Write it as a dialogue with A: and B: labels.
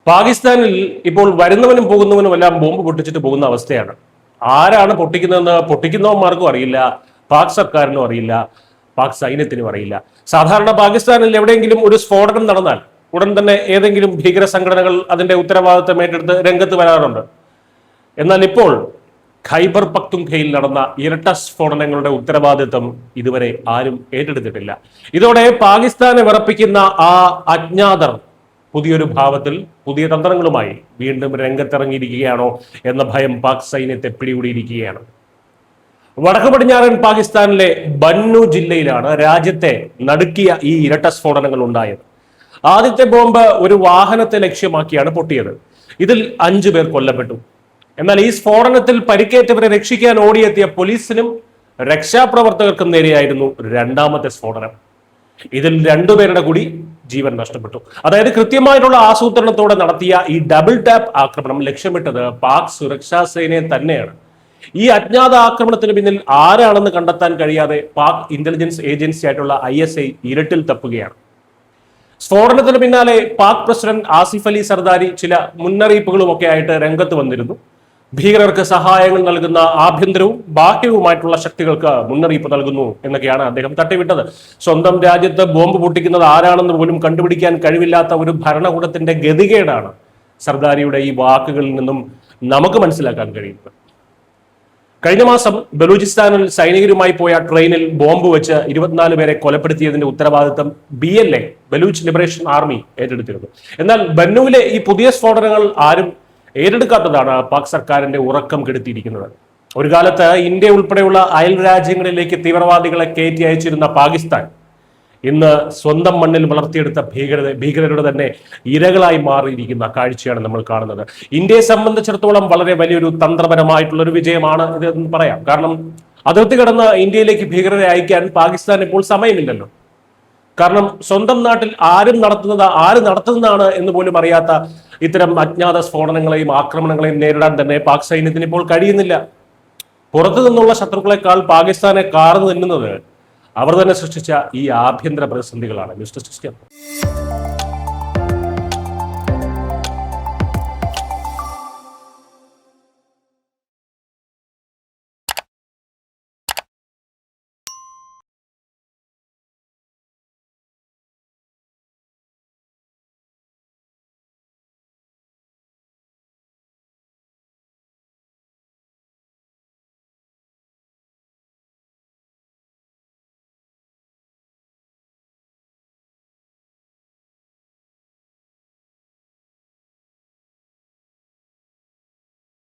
A: പാകിസ്ഥാനിൽ ഇപ്പോൾ വരുന്നവനും പോകുന്നവനും എല്ലാം ബോംബ് പൊട്ടിച്ചിട്ട് പോകുന്ന അവസ്ഥയാണ്. ആരാണ് പൊട്ടിക്കുന്നതെന്ന് പൊട്ടിക്കുന്നവന്മാർക്കും അറിയില്ല, പാക് സർക്കാരിനും അറിയില്ല, പാക് സൈന്യത്തിനും അറിയില്ല. സാധാരണ പാകിസ്ഥാനിൽ എവിടെയെങ്കിലും ഒരു സ്ഫോടനം നടന്നാൽ ഉടൻ തന്നെ ഏതെങ്കിലും ഭീകര സംഘടനകൾ അതിന്റെ ഉത്തരവാദിത്തം ഏറ്റെടുത്ത് രംഗത്ത് വരാറുണ്ട്. എന്നാൽ ഇപ്പോൾ ഖൈബർ പക്തുൻഖയിൽ നടന്ന ഇരട്ട സ്ഫോടനങ്ങളുടെ ഉത്തരവാദിത്തം ഇതുവരെ ആരും ഏറ്റെടുത്തിട്ടില്ല. ഇതോടെ പാകിസ്ഥാനെ വിറപ്പിക്കുന്ന ആ അജ്ഞാതർ പുതിയൊരു ഭാവത്തിൽ പുതിയ തന്ത്രങ്ങളുമായി വീണ്ടും രംഗത്തിറങ്ങിയിരിക്കുകയാണോ എന്ന ഭയം പാക് സൈന്യത്തെ പിടികൂടിയിരിക്കുകയാണ്. വടക്കു പടിഞ്ഞാറൻ പാകിസ്ഥാനിലെ ബന്നു ജില്ലയിലാണ് രാജ്യത്തെ നടുക്കിയ ഈ ഇരട്ട സ്ഫോടനങ്ങൾ ഉണ്ടായത്. ആദ്യത്തെ ബോംബ് ഒരു വാഹനത്തെ ലക്ഷ്യമാക്കിയാണ് പൊട്ടിയത്. ഇതിൽ 5 പേർ കൊല്ലപ്പെട്ടു. എന്നാൽ ഈ സ്ഫോടനത്തിൽ പരിക്കേറ്റവരെ രക്ഷിക്കാൻ ഓടിയെത്തിയ പോലീസിനും രക്ഷാപ്രവർത്തകർക്കും നേരെയായിരുന്നു രണ്ടാമത്തെ സ്ഫോടനം. ഇതിൽ 2 പേരുടെ കൂടി ജീവൻ നഷ്ടപ്പെട്ടു. അതായത് കൃത്യമായിട്ടുള്ള ആസൂത്രണത്തോടെ നടത്തിയ ഈ ഡബിൾ ടാപ്പ് ആക്രമണം ലക്ഷ്യമിട്ടത് പാക് സുരക്ഷാ സേനയെ തന്നെയാണ്. ഈ അജ്ഞാത ആക്രമണത്തിന് പിന്നിൽ ആരാണെന്ന് കണ്ടെത്താൻ കഴിയാതെ പാക് ഇന്റലിജൻസ് ഏജൻസി ആയിട്ടുള്ള ISI ഇരുട്ടിൽ തപ്പുകയാണ്. സ്ഫോടനത്തിന് പിന്നാലെ പാക് പ്രസിഡന്റ് ആസിഫ് അലി സർദാരി ചില മുന്നറിയിപ്പുകളും ഒക്കെ ആയിട്ട് രംഗത്ത് വന്നിരുന്നു. ഭീകരർക്ക് സഹായങ്ങൾ നൽകുന്ന ആഭ്യന്തരവും ബാഹ്യവുമായിട്ടുള്ള ശക്തികൾക്ക് മുന്നറിയിപ്പ് നൽകുന്നു എന്നൊക്കെയാണ് അദ്ദേഹം തട്ടിവിട്ടത്. സ്വന്തം രാജ്യത്ത് ബോംബ് പൊട്ടിക്കുന്നത് ആരാണെന്ന് പോലും കണ്ടുപിടിക്കാൻ കഴിവില്ലാത്ത ഒരു ഭരണകൂടത്തിന്റെ ഗതികേടാണ് സർദാരിയുടെ ഈ വാക്കുകളിൽ നിന്നും നമുക്ക് മനസ്സിലാക്കാൻ കഴിയുന്നത്. കഴിഞ്ഞ മാസം ബലൂചിസ്ഥാനിൽ സൈനികരുമായി പോയ ട്രെയിനിൽ ബോംബ് വെച്ച് 24 പേരെ കൊലപ്പെടുത്തിയതിന്റെ ഉത്തരവാദിത്തം BLA ബലൂച്ച് ലിബറേഷൻ ആർമി ഏറ്റെടുത്തിരുന്നു. എന്നാൽ ബന്നുവിലെ ഈ പുതിയ സ്ഫോടനങ്ങൾ ആരും ഏറ്റെടുക്കാത്തതാണ് പാക് സർക്കാരിന്റെ ഉറക്കം കെടുത്തിയിരിക്കുന്നത്. ഒരു കാലത്ത് ഇന്ത്യ ഉൾപ്പെടെയുള്ള അയൽ രാജ്യങ്ങളിലേക്ക് തീവ്രവാദികളെ കയറ്റി അയച്ചിരുന്ന പാകിസ്ഥാൻ ഇന്ന് സ്വന്തം മണ്ണിൽ വളർത്തിയെടുത്ത ഭീകരരുടെ തന്നെ ഇരകളായി മാറിയിരിക്കുന്ന കാഴ്ചയാണ് നമ്മൾ കാണുന്നത്. ഇന്ത്യയെ സംബന്ധിച്ചിടത്തോളം വളരെ വലിയൊരു തന്ത്രപരമായിട്ടുള്ള ഒരു വിജയമാണ് ഇത് എന്ന് പറയാം. കാരണം അതിർത്തി കടന്ന് ഇന്ത്യയിലേക്ക് ഭീകരരെ അയക്കാൻ പാകിസ്ഥാൻ ഇപ്പോൾ സമയമില്ലല്ലോ. കാരണം സ്വന്തം നാട്ടിൽ ആര് നടത്തുന്നതാണ് എന്ന് പോലും അറിയാത്ത ഇത്തരം അജ്ഞാത സ്ഫോടനങ്ങളെയും ആക്രമണങ്ങളെയും നേരിടാൻ തന്നെ പാക് സൈന്യത്തിന് ഇപ്പോൾ കഴിയുന്നില്ല. പുറത്തു നിന്നുള്ള ശത്രുക്കളെക്കാൾ പാകിസ്ഥാനെ കാർന്നു തിന്നുന്നത് അവർ തന്നെ സൃഷ്ടിച്ച ഈ ആഭ്യന്തര പ്രതിസന്ധികളാണ്. Mister system.